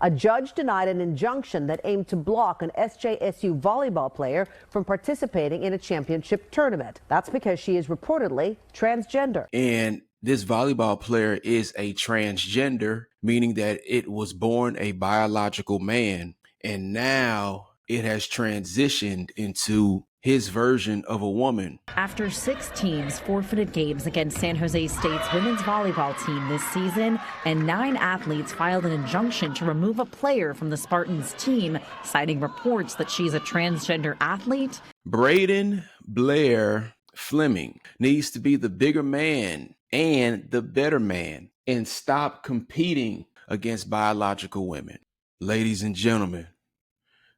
A judge denied an injunction that aimed to block an SJSU volleyball player from participating in a championship tournament. That's because she is reportedly transgender. And this volleyball player is a transgender, meaning that it was born a biological man, and now it has transitioned into his version of a woman. After 6 teams forfeited games against San Jose State's women's volleyball team this season, and 9 athletes filed an injunction to remove a player from the Spartans team, citing reports that she's a transgender athlete, Braden Blair Fleming needs to be the bigger man and the better man and stop competing against biological women. Ladies and gentlemen,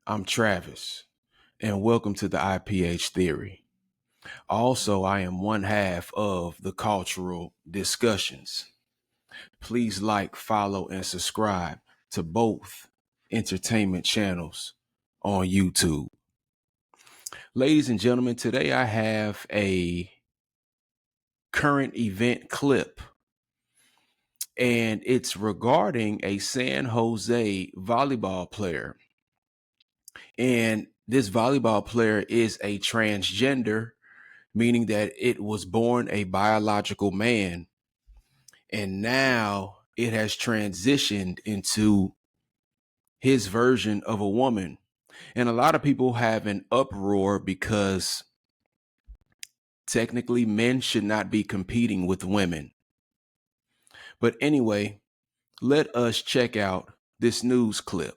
I'm Travis, and welcome to the IPH Theory. Also, I am one half of the Cultural Discussions. Please like, follow, and subscribe to both entertainment channels on YouTube. Ladies and gentlemen, today I have a current event clip, and it's regarding a San Jose volleyball player. And this volleyball player is a transgender, meaning that it was born a biological man, and now it has transitioned into his version of a woman. And a lot of people have an uproar because technically men should not be competing with women. But anyway, let us check out this news clip.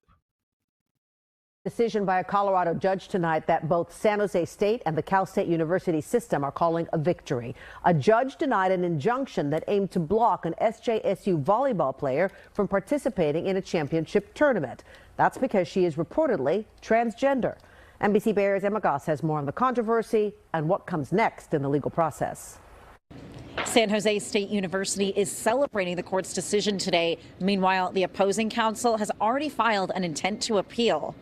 Decision by a Colorado judge tonight that both San Jose State and the Cal State University system are calling a victory. A judge denied an injunction that aimed to block an SJSU volleyball player from participating in a championship tournament. That's because she is reportedly transgender. NBC Bay Area's Emma Goss has more on the controversy and what comes next in the legal process. San Jose State University is celebrating the court's decision today. Meanwhile, the opposing counsel has already filed an intent to appeal.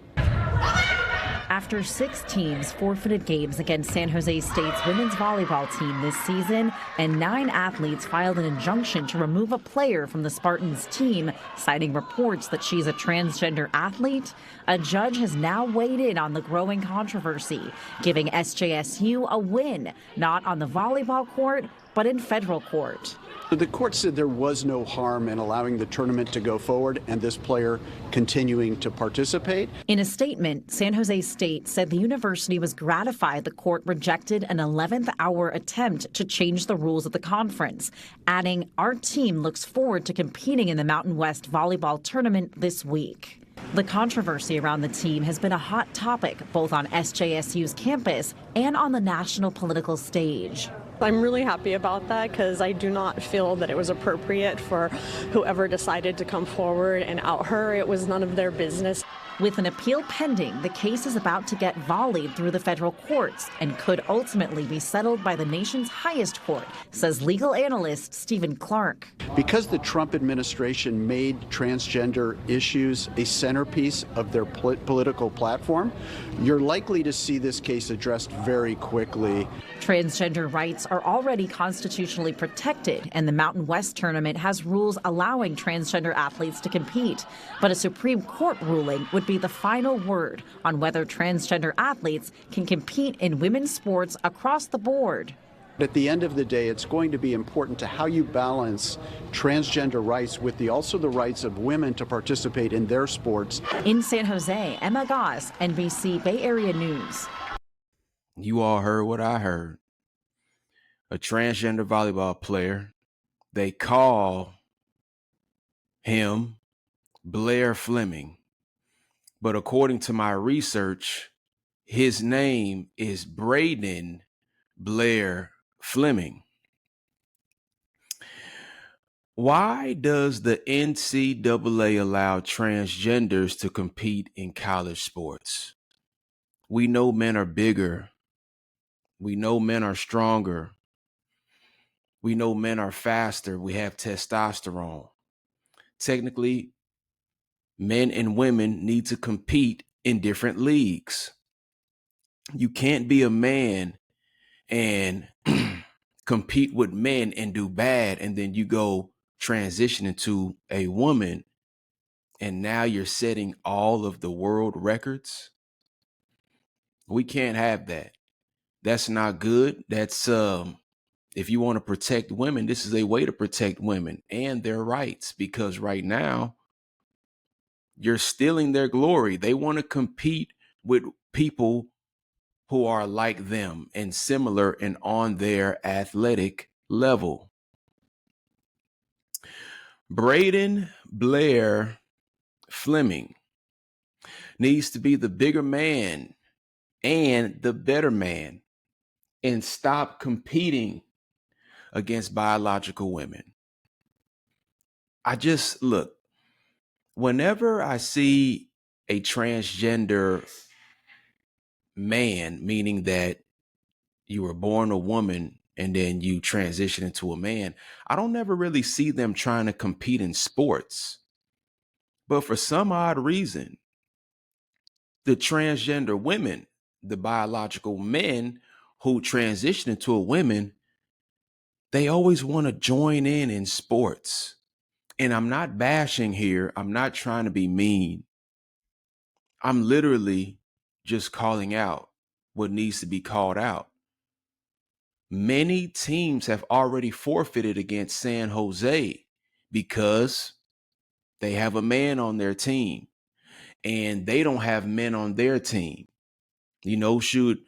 After 6 teams forfeited games against San Jose State's women's volleyball team this season, and 9 athletes filed an injunction to remove a player from the Spartans team, citing reports that she's a transgender athlete, a judge has now weighed in on the growing controversy, giving SJSU a win, not on the volleyball court, but in federal court. The court said there was no harm in allowing the tournament to go forward and this player continuing to participate. In a statement, San Jose State said the university was gratified the court rejected an 11th hour attempt to change the rules of the conference, adding, "Our team looks forward to competing in the Mountain West volleyball tournament this week." The controversy around the team has been a hot topic both on SJSU's campus and on the national political stage. I'm really happy about that because I do not feel that it was appropriate for whoever decided to come forward and out her. It was none of their business. With an appeal pending, the case is about to get volleyed through the federal courts and could ultimately be settled by the nation's highest court, says legal analyst Stephen Clark. Because the Trump administration made transgender issues a centerpiece of their political platform, you're likely to see this case addressed very quickly. Transgender rights are already constitutionally protected, and the Mountain West tournament has rules allowing transgender athletes to compete. But a Supreme Court ruling would be the final word on whether transgender athletes can compete in women's sports across the board. At the end of the day, it's going to be important to how you balance transgender rights with also the rights of women to participate in their sports. In San Jose, Emma Goss, NBC Bay Area News. You all heard what I heard. A transgender volleyball player. They call him Blair Fleming. But according to my research, his name is Braden Blair Fleming. Why does the NCAA allow transgenders to compete in college sports? We know men are bigger. We know men are stronger. We know men are faster. We have testosterone. Technically, men and women need to compete in different leagues. You can't be a man and compete with men and do bad, and then you go transition into a woman and now you're setting all of the world records. We can't have that. That's not good. That's if you want to protect women, this is a way to protect women and their rights, because right now you're stealing their glory. They want to compete with people who are like them and similar and on their athletic level. Braden Blair Fleming needs to be the bigger man and the better man and stop competing against biological women. Look, whenever I see a transgender man, meaning that you were born a woman and then you transition into a man, I don't never really see them trying to compete in sports. But for some odd reason, the transgender women, the biological men who transition into a woman, they always want to join in sports. And I'm not bashing here. I'm not trying to be mean. I'm literally just calling out what needs to be called out. Many teams have already forfeited against San Jose because they have a man on their team and they don't have men on their team. You know, should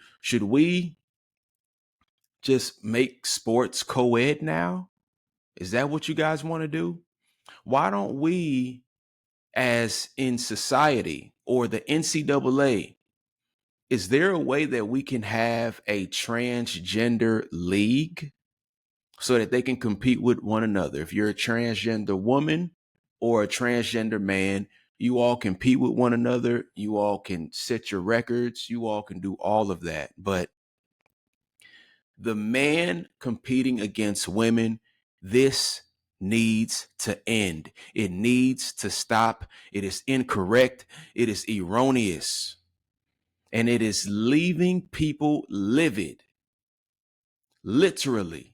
we just make sports co-ed now? Is that what you guys want to do? Why don't we, as in society or the NCAA, is there a way that we can have a transgender league so that they can compete with one another? If you're a transgender woman or a transgender man, you all compete with one another. You all can set your records. You all can do all of that. But the man competing against women, this needs to end. It needs to stop. It is incorrect. It is erroneous. And it is leaving people livid. Literally.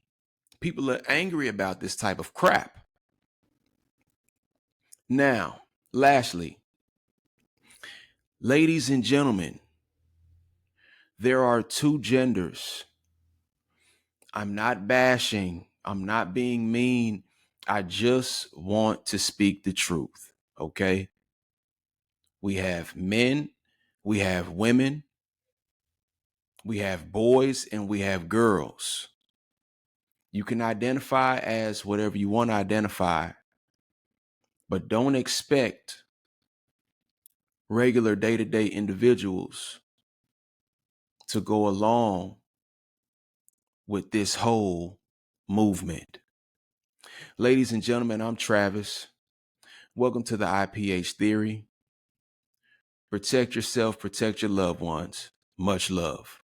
People are angry about this type of crap. Now, lastly, ladies and gentlemen, there are two genders. I'm not bashing. I'm not being mean. I just want to speak the truth. Okay. We have men, we have women, we have boys, and we have girls. You can identify as whatever you want to identify, but don't expect regular day-to-day individuals to go along with this whole movement. Ladies and gentlemen, I'm Travis. Welcome to the IPH Theory. Protect yourself, protect your loved ones. Much love.